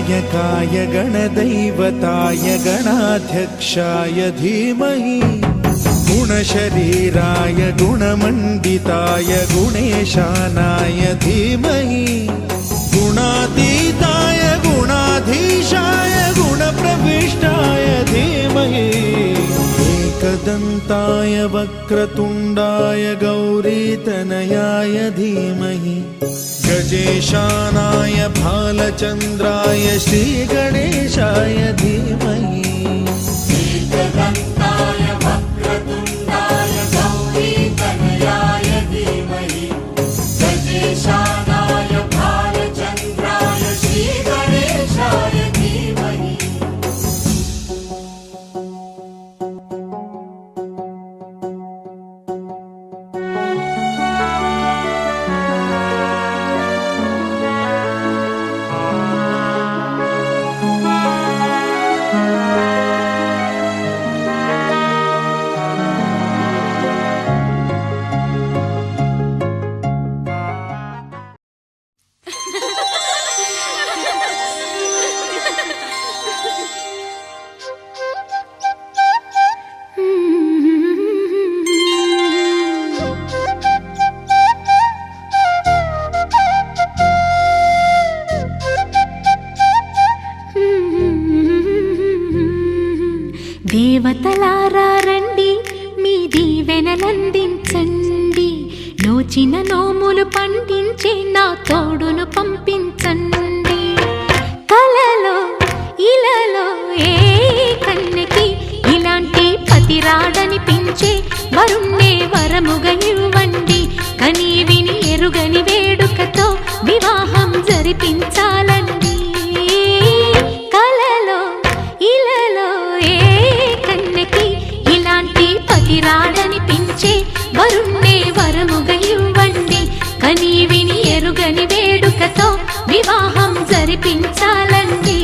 गणनायकाय गणदैवताय गणाध्यक्षाय धीमहि गुणशरीराय गुणमण्डिताय गुणेशानाय धीमहि गुणातीताय गुणाधीशाय गुणप्रविष्टाय धीमहि एकदन्ताय वक्रतुण्डाय गौरीतनयाय धीमहि गजेशानाय भालचन्द्राय श्रीगणेशाय धीमहि एकदन्ताय वक्रतुण्डाय गौरीतनयाय धीमहि गजेशानाय भालचन्द्राय श्रीगणेशाय धीमहि దేవతలారా రండి మీ దీవెనలందించండి నోచిన నోములు పండించే నా తోడును పంపించండి కలలో ఇలలో ఏ కన్నెకి ఇలాంటి పతి రాడనిపించే వరుణ్ణే వరముగా ఇవ్వండి కని విని ఎరుగని వేడుకతో వివాహం జరిపించాలండి కలలో ఇలలో ఏ కన్నెకి ఇలాంటి పతి రాడనిపించే వరుణ్ణే వరముగా ఇవ్వండి కని విని ఎరుగని వేడుకతో వివాహం జరిపించాలండి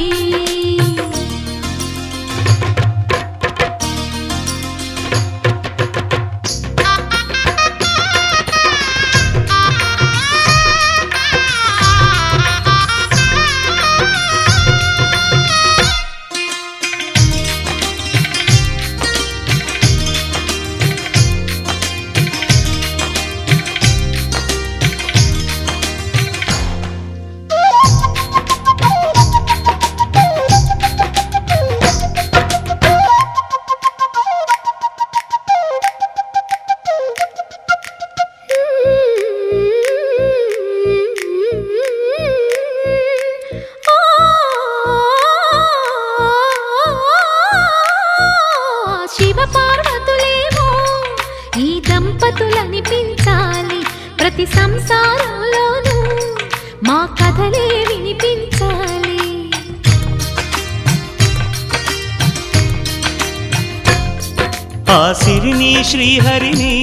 దంపతులనిపించాలి ప్రతి సంసారంలోనూ మా కథలే వినిపించాలి ఆ సిరిని శ్రీహరిని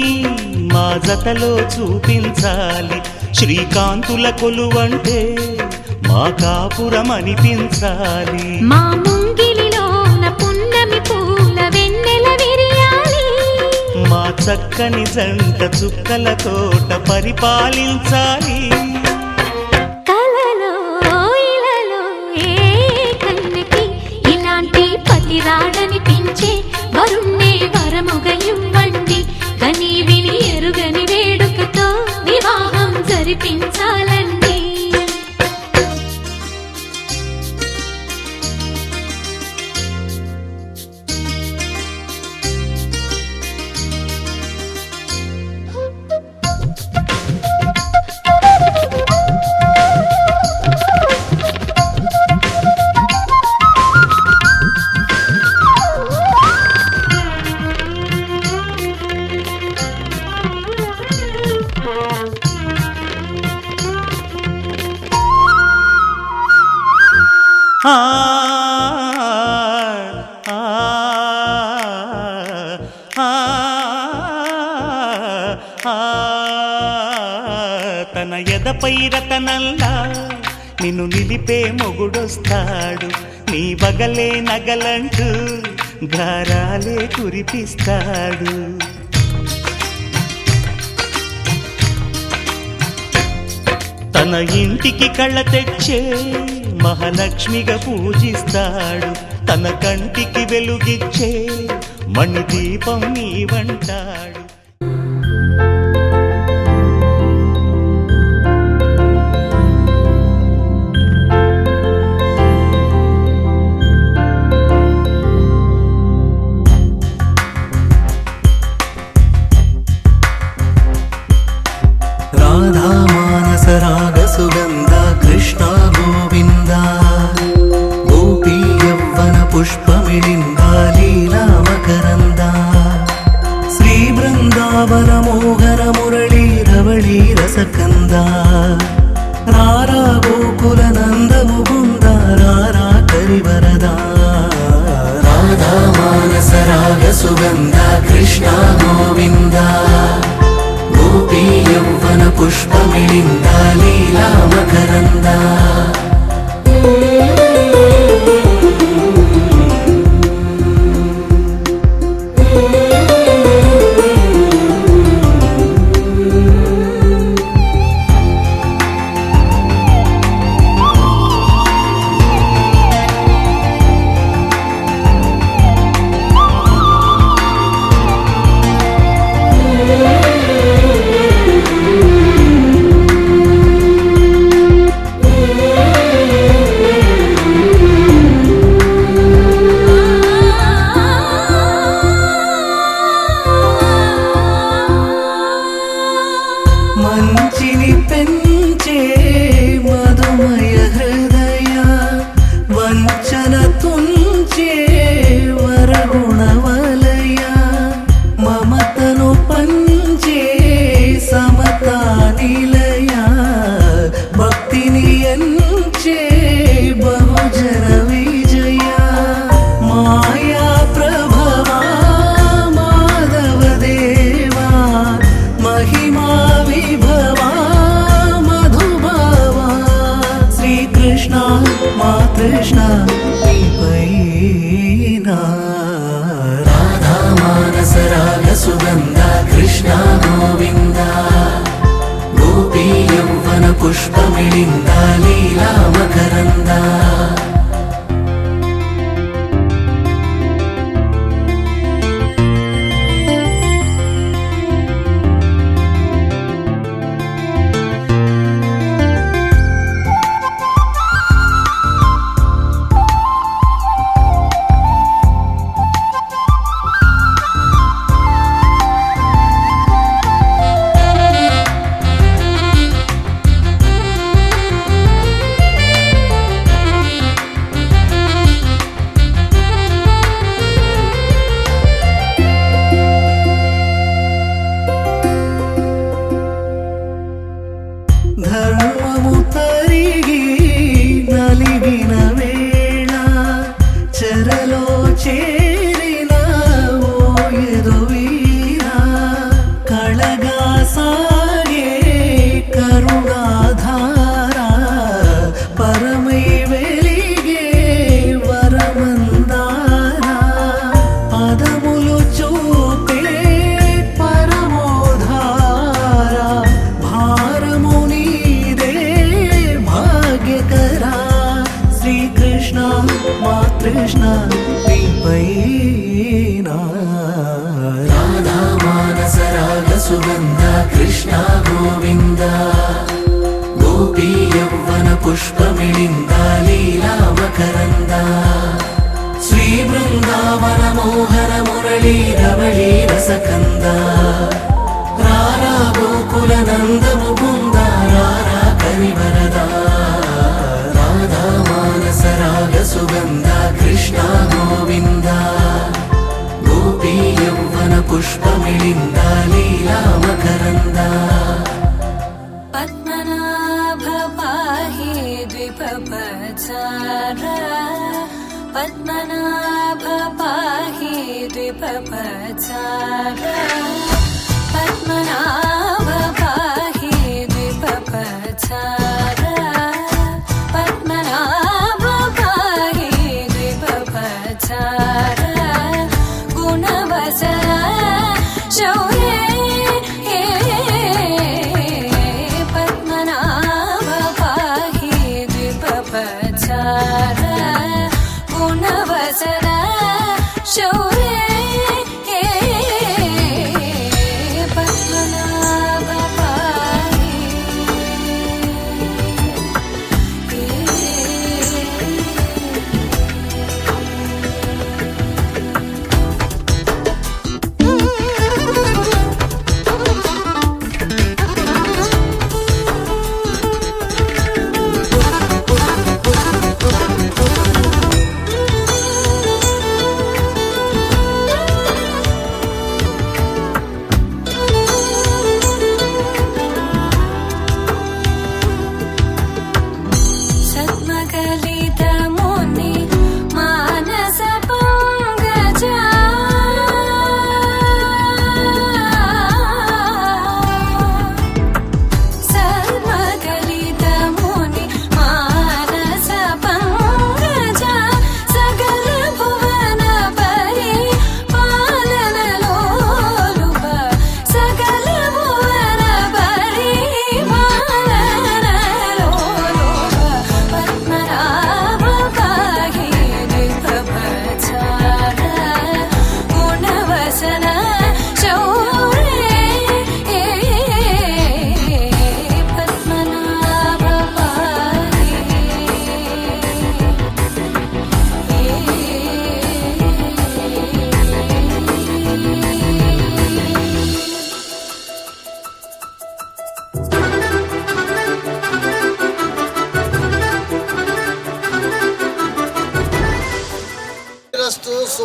మా జతలో చూపించాలి శ్రీకాంతుల కొలువంటే మా కాపురం అనిపించాలి మా ముంగిలిలోన పున్నమి పూల వెన్నెల విరియాలి మా చక్కని జంట చుక్కల తోట పరిపాలించాలి కలలో ఇలలో ఏ కన్నెకి ఇలాంటి పతి రాడనిపించే వరుణ్ణే వరముగా ఇవ్వండి కని విని ఎరుగని వేడుకతో వివాహం జరిపించాలండి తన ఎదపై రతనల్లా నిన్ను నిలిపే మొగుడొస్తాడు నీ బగలే నగలంటూ గారాలే కురిపిస్తాడు తన ఇంటికి కళ్ళ తెచ్చే మహాలక్ష్మిగా పూజిస్తాడు. తన కంటికి వెలుగిచ్చే మణి దీపం నీవంటాడు. రాధా మానస రాగ సుగంధ కృష్ణ గోవింద గోపీ యవ్వన పుష్పమిళింద లీలా మకరంద శ్రీ బృందావన మోహన మురళీ రవళీ రసకంద రారా గోకుల నంద ముకుంద రారా కరివరద రాధా మానస రాగ సుగంధ కృష్ణ గోవింద గోపీ యవ్వన పుష్పమిళింద లీలా మకరంద మంచిని పెంచే మధుమయ హృదయ వంచన తుంచే వరగుణవలయ మమతను పంచే సమతా నిలయ భక్తిని ఎంచే బహుజన విజయ మాయా ప్రభవా మాధవ దేవా మహిమా విభవా మధుభవా శ్రీకృష్ణ మా కృష్ణ నీపైనా రాధా మానస రాగ సుగంధ కృష్ణ గోవింద గోపీ యవ్వన పుష్పమిళింద లీలా మకరంద ధర్మము తరిగి నలిగిన వేళ చెరలో చేరిన ఓ యదువీర కళగా సాగే కరుణాధార పరమై వెలిగే వరమందార పదములు చూపే పరమోధార భారము నీదే భాగ్యకరా శ్రీకృష్ణ మా కృష్ణ నీపైనా రాధా మానస రాగ సుగంధ కృష్ణ గోవింద గోపీ యవ్వన పుష్పమిళింద లీలా మకరంద శ్రీ బృందావన మోహన మురళీ రవళీ రసకంద రారా గోకుల నంద ముకుంద రారా కరివరద రాధా మానస రాగ సుగంధ కృష్ణ గోవింద గోపీ యవ్వన పుష్పమిళింద లీలా మకరంద పద్మనాభ పాహి ద్విపపచార పద్మనాభ పాహి ద్విపపచార పద్మనాభ పాహి ద్విపపచార పద్మనాభ పాహి ద్విపపచార గుణవసర శౌర్య పద్మనాభ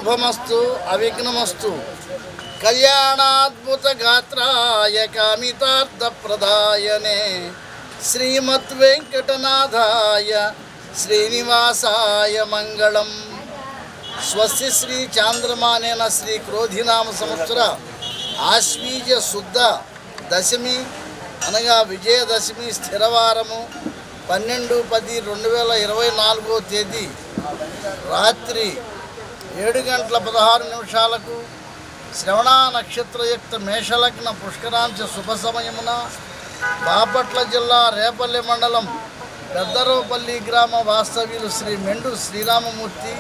శుభమస్తు అవిఘ్నమస్తు. కళ్యాణాద్భుత గాత్రాయ కామితార్థ ప్రదాయనే శ్రీమద్వేంకటనాథాయ శ్రీనివాసాయ మంగళం. స్వస్తి శ్రీ చాంద్రమానేన శ్రీ క్రోధినామ సంవత్సర ఆశ్వీజ శుద్ధ దశమి అనగా విజయదశమి స్థిరవారము 12/10/2024 తేదీ రాత్రి 7:16 శ్రవణ నక్షత్రయుక్త మేషలగ్న పుష్కరాంశ శుభ సమయమున బాపట్ల జిల్లా రేపల్లి మండలం పెద్దరోపల్లి గ్రామ వాస్తవ్యులు శ్రీ మెండు శ్రీరామమూర్తి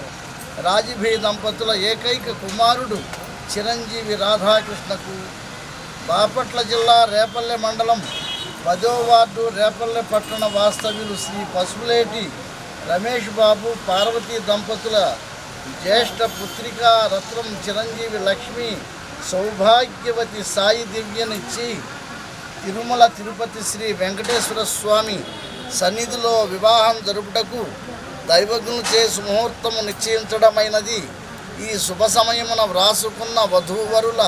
రాజభీ దంపతుల ఏకైక కుమారుడు చిరంజీవి రాధాకృష్ణకు, బాపట్ల జిల్లా రేపల్లె మండలం 10వ వార్డు రేపల్లె పట్టణ వాస్తవ్యులు శ్రీ పసుపులేటి రమేష్ బాబు పార్వతీ దంపతుల జ్యేష్ఠ పుత్రిక రత్నం చిరంజీవి లక్ష్మి సౌభాగ్యవతి సాయి దివ్యనిచ్చి తిరుమల తిరుపతి శ్రీ వెంకటేశ్వర స్వామి సన్నిధిలో వివాహం జరుపుటకు దైవజ్ఞులు చేసి ముహూర్తము నిశ్చయించడమైనది. ఈ శుభ సమయమున వ్రాసుకున్న వధూవరుల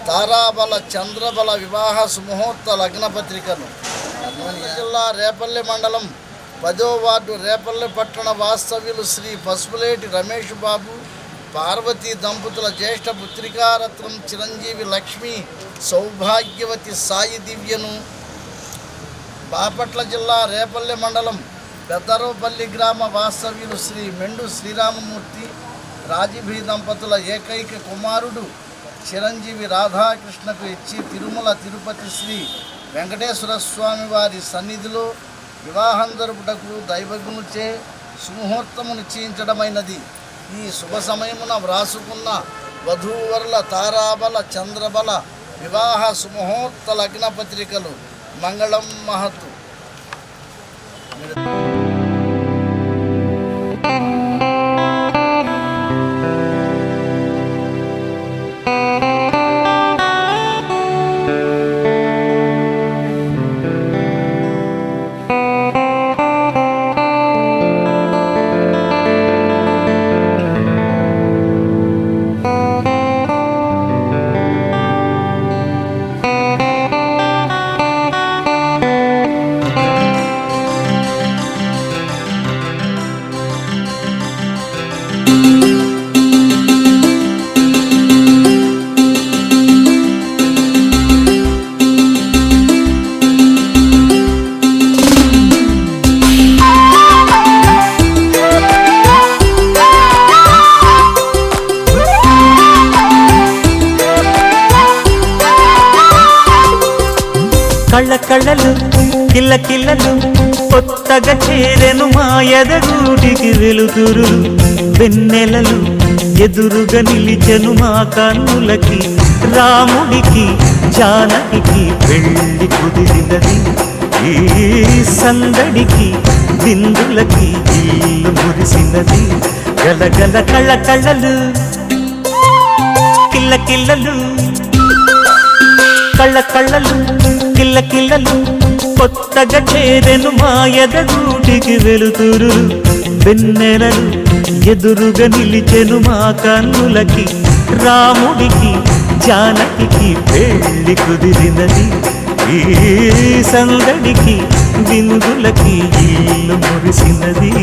తారాబల చంద్రబల వివాహ సుముహూర్త లగ్న పత్రికను జిల్లా రేపల్లె మండలం 10వ వార్డు రేపల్లె పట్టణ వాస్తవ్యులు శ్రీ పసుపులేటి రమేష్ బాబు పార్వతీ దంపతుల జ్యేష్ఠ పుత్రికారత్నం చిరంజీవి లక్ష్మి సౌభాగ్యవతి సాయి దివ్యను, బాపట్ల జిల్లా రేపల్లె మండలం పెద్దరోపల్లి గ్రామ వాస్తవ్యులు శ్రీ మెండు శ్రీరామమూర్తి రాజభీ దంపతుల ఏకైక కుమారుడు చిరంజీవి రాధాకృష్ణకు ఇచ్చి తిరుమల తిరుపతి శ్రీ వెంకటేశ్వర స్వామి వారి సన్నిధిలో వివాహం జరుపుటకు దైవజ్ఞులచే సుముహూర్తము నిశ్చయించడమైనది. ఈ శుభ సమయమున వ్రాసుకున్న వధూవరుల తారాబల చంద్రబల వివాహ సుముహూర్త లగ్న పత్రికలు మంగళం మహతు. కళ్ళ కళ్ళలు కిల్ల కిల్లలు కొత్తగా చేరెను మా ఎదగూటికి వెలుతురు వెన్నెలలు ఎదురుగా నిలిచెను మా కన్నులకి రాముడికి జానకి పెళ్లి కుదిరినది. ఈ సందడికి బిందులకి ఇల్లు మురిసినది. గలగల కళ్ళ కళ్ళలు కిల్ల కిల్లలు కళ్ళ కళ్ళలు కిల్ల కిల్లలు కొత్తగా చేరెను మా ఎదగూటికి వెలుతురు వెన్నెలలు ఎదురుగా నిలిచెను మా కన్నులకి రాముడికి జానకి పెళ్లి కుదిరినది. ఈ సందడికి బిందులకి ఇల్లు మురిసినది.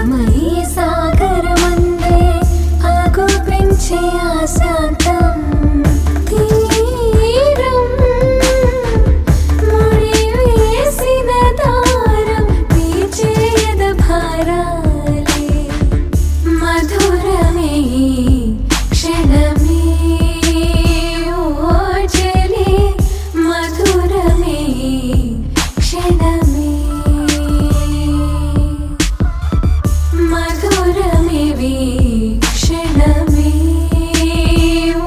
సమయీ సాగరమందే ఆగు పెంచే ఆశాంతం తీరం ముడివేసిన దారం తీర్చేద భారాలే మధురమే క్షణమే ఓజలే మధురమే క్షణమే మధురమే క్షణమే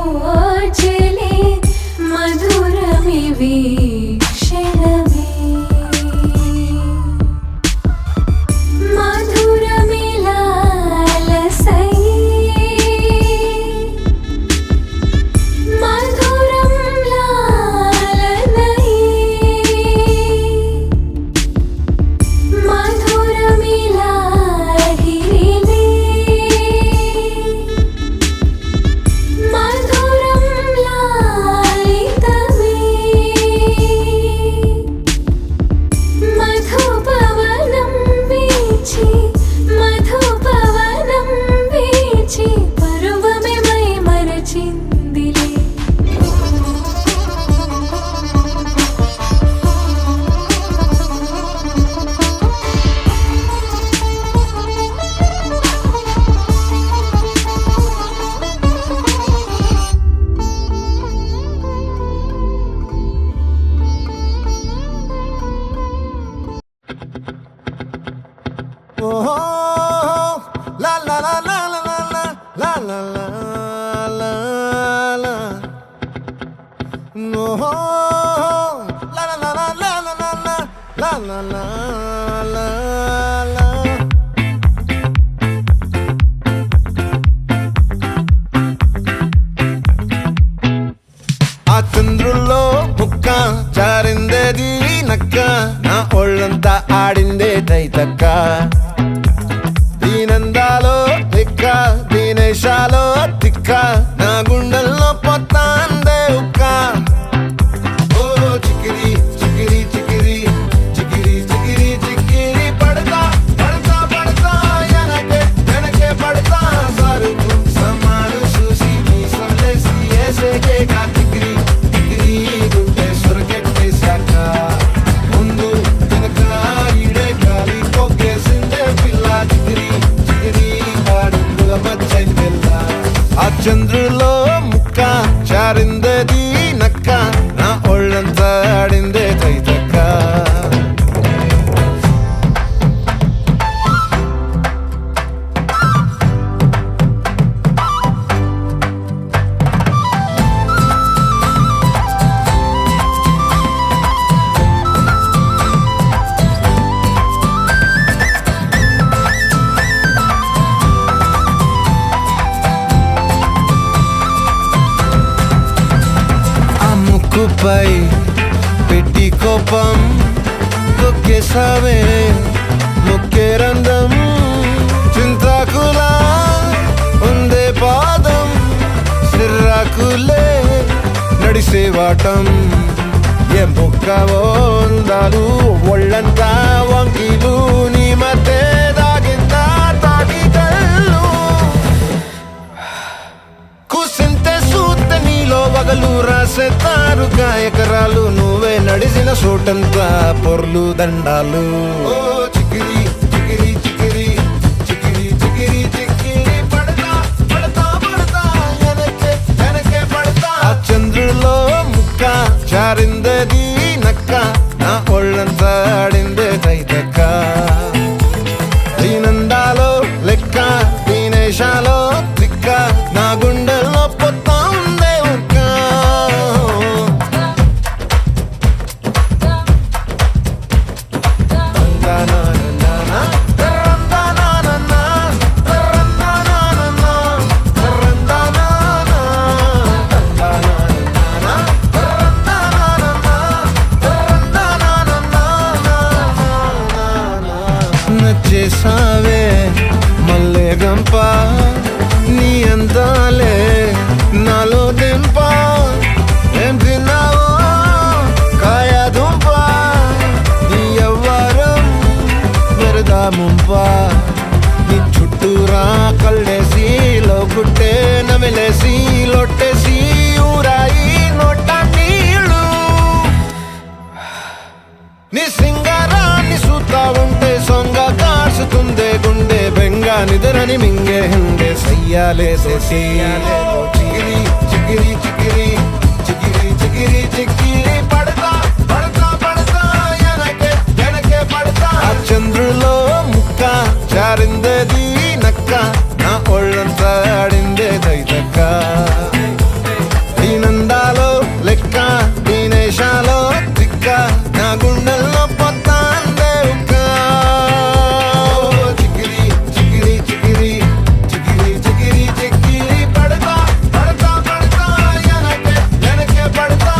ఓజలే మధురమే క్షణమే మధురమిలాలసై మధురం లాలనై మధురమిలాహిరిలే మధురం లాలితమే మధుపవనం వీచి మధుపవనం వీచి పరువమే my మరచిందిలే Oh, la la la la la la la la la la la. No, la la la la la la la la la la la la. ఆ చంద్రుల్లో ముక్క జారిందేది నక్క నా ఒళ్ళంతా ఆడిందే తైతక్క దీనందాలో తిక్క దీనేశాలో తిక్క నా గుండెల్లో పొత్తాందే ఉక్క ఓ చికిరి చికిరి చికిరి చికిరి చికిరి చికిరి పడతా పడతా పడతా ఎనకే ఎనకే పడతా సరుకు సమారు చూసి నీ సందేశి ఏసేకే కా చికిరి చికిరి గుండె సొరకెట్టేశాక ముందు వెనక ఈడే గాలి కొక్కేసిందే పిల్ల చికిరి చికిరి ఆడుగుల మచ్చైన పిల్ల ఆ చంద్రులో ముక్క చారిందేది నక్క నా ఒళ్ళంతా ఆడిందే తైతక్క ఆ ముక్కుపై పెట్టి కోపం తొక్కేసావే ముక్కే రంధం చింతాకులా ఉందే పాదం సిర్రాకులే నడిసేవాటం ఏ ముక్కవో అందాలు ఒళ్ళంతా వంకీలు నీ మధ్య దాగిందా తాగి కళ్ళు కూసింతే సూత్తే నీలో వగలు రాసేతారు గాయకరాలు నువ్వే నడిసిన చోటంతా పొర్లు దండాలు ఓ చికిరి చికిరి చికిరి చికిరి చికిరి చికిరి పడతా పడతా పడతా ఎనకే ఎనకే పడతా ఆ చంద్రులో ముక్క చారిందేది నక్క నా ఒళ్ళంతా ఆడిందే తైతక్క దీనందాలో లెక్క దీనేశాలో తిక్క నా గుండెల్లో పొత్తా ఉందే ఉక్క నచ్చేసావే మల్లె గంప నీ అందాలే నాలో దింప ఏం తిన్నావో కాయ దుంప నీ ఎవ్వరం వెరదా ముంప నీ నిద్రని మింగే ಹಿಂದೆ సయ్యాలే చికిరి చికిరి చికిరి చికిరి చికిరి చికిరి పడతా పడతా పడతా ఎనకే పడతా చంద్రులో ముక్క జారిందేది నక్క నా ఒళ్ళంతా ఆడిందే దైతక్క దీనందాలో లెక్క దీనేశాలో తిక్క నా గుండెల్లో పొత్తాందే ఉక్క చికిరి చికిరి చికిరి చికిరి చికిరి చికిరి పడతా పడతా పడతా ఎనకే పడతా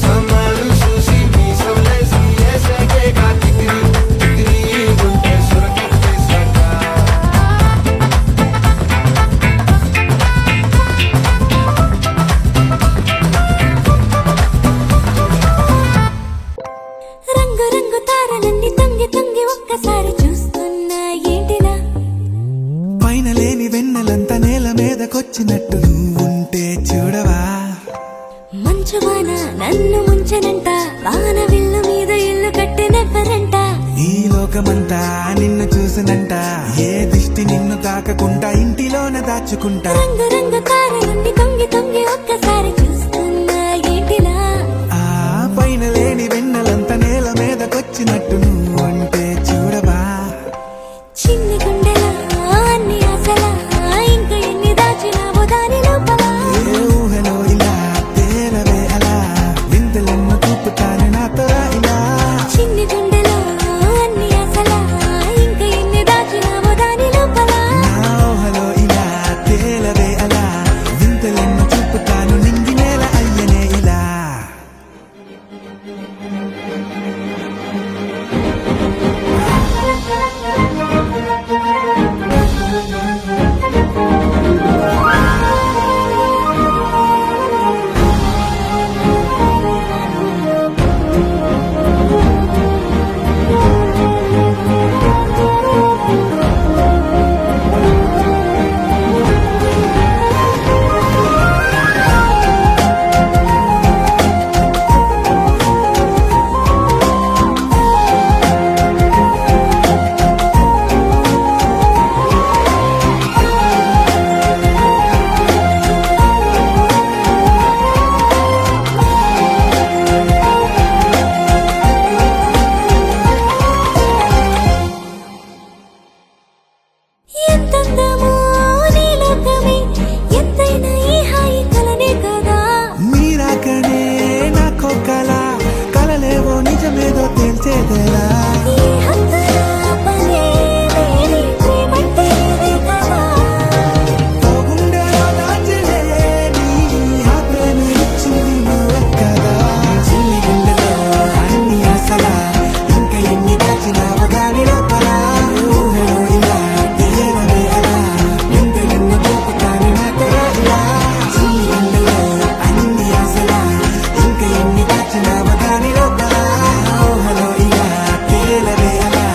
సమాలు చూసి మీసలేసి ఏసేకే కా చికిరి చికిరి గుంటె సురకెత్తే సకా రంగు రంగు తారలన్నీ తొంగి తొంగి ఒక్కసారి చూస్తున్నా ఏంటిలా పైన లేని వెన్నెలంతా నేల మీదకొచ్చినట్టు నువ్వుంటే చూడవా మంచువాన నన్ను ముంచనంట వాన విల్లు మీద ఇల్లు కట్టినెవ్వరంట ఈ లోకమంతా నిన్ను చూసినంట ఏ దిష్టి నిన్ను తాకకుండా ఇంటిలోన దాచుకుంటా రంగు రంగు తారలన్నీ తొంగి తొంగి ఒక్కసారి చూస్తున్నా ఏంటిలా ఆ పైన లేని వెన్నెలంతా నేల మీదకొచ్చినట్టు నువ్వుంటే చూడవా చిన్ని గుండెలా అన్ని ఆశలా ఇంకా ఎన్ని దాచినావో దాని లోపల ఏ ఊహలో ఇలా తేలవే అలా వింతలెన్నో చూపుతాను నాతో రా ఇలా చిన్ని గుండెలో అన్ని ఆశలా ఇంకా ఎన్ని దాచినావో దాని లోపల నా ఊహలో ఇలా తేలవే అలా వింతలెన్నో చూపుతాను నింగి నేల అయ్యనే ఇలా ఎంతందమో నీ లోకమే ఎంతైనా ఈ హాయి కలనే కదా మీరాకనే నాకో కల కలలేవో నిజమేదో తేల్చేదేలా ఈ హద్దుల పనే లేని ప్రేమంటే ఇదే కదా ఓ గుండెలో దాచలేని ఆ ప్రేమ ఇచ్చింది నువ్వే కదా చిన్ని గుండెలో అన్ని ఆశలా ఇంకా ఎన్ని దాచినావో దాని లోపల ఊహలో ఇలా తేలవే అలా వింతలెన్నో చూపుతాను నాతో రా ఇలా చిన్ని గుండెలో అన్ని ఆశలా ఇంకా ఎన్ని దాచినావో దాని లోపల ఊహలో ఇలా తేలవే అలా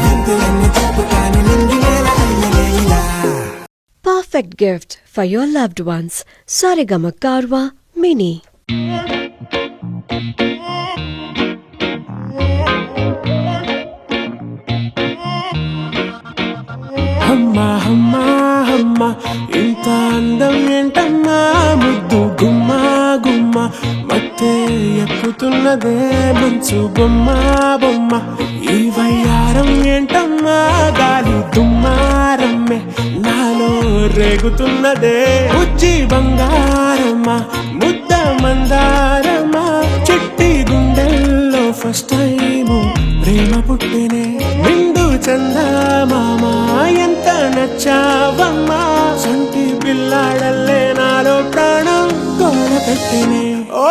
వింతలెన్నో చూపుతాను నింగి నేల అయ్యనే ఇలా Perfect gift for your loved ones. Sarigama Karwa Mini. అమ్మా అమ్మా అమ్మా ఇంత అందం ఏంటమ్మా ముద్దు గుమ్మ గుమ్మ మత్తే ఎక్కుతున్నదే మంచు బొమ్మ బొమ్మ ఈ వయ్యారం ఏంటమ్మా గాలి దుమ్మారమ్మే నాలో రేగుతున్నదే ఉజ్జి బంగారమ్మా ముద్ద మందారమ్మా చిట్టి గుండెల్లో ఫస్ట్ టైము ప్రేమ పుట్టినే నిండు చందమామ ఎంత నచ్చావమ్మా సంటి పిల్లాడల్లే నాలో ప్రాణం గోడ పెట్టినే ఓ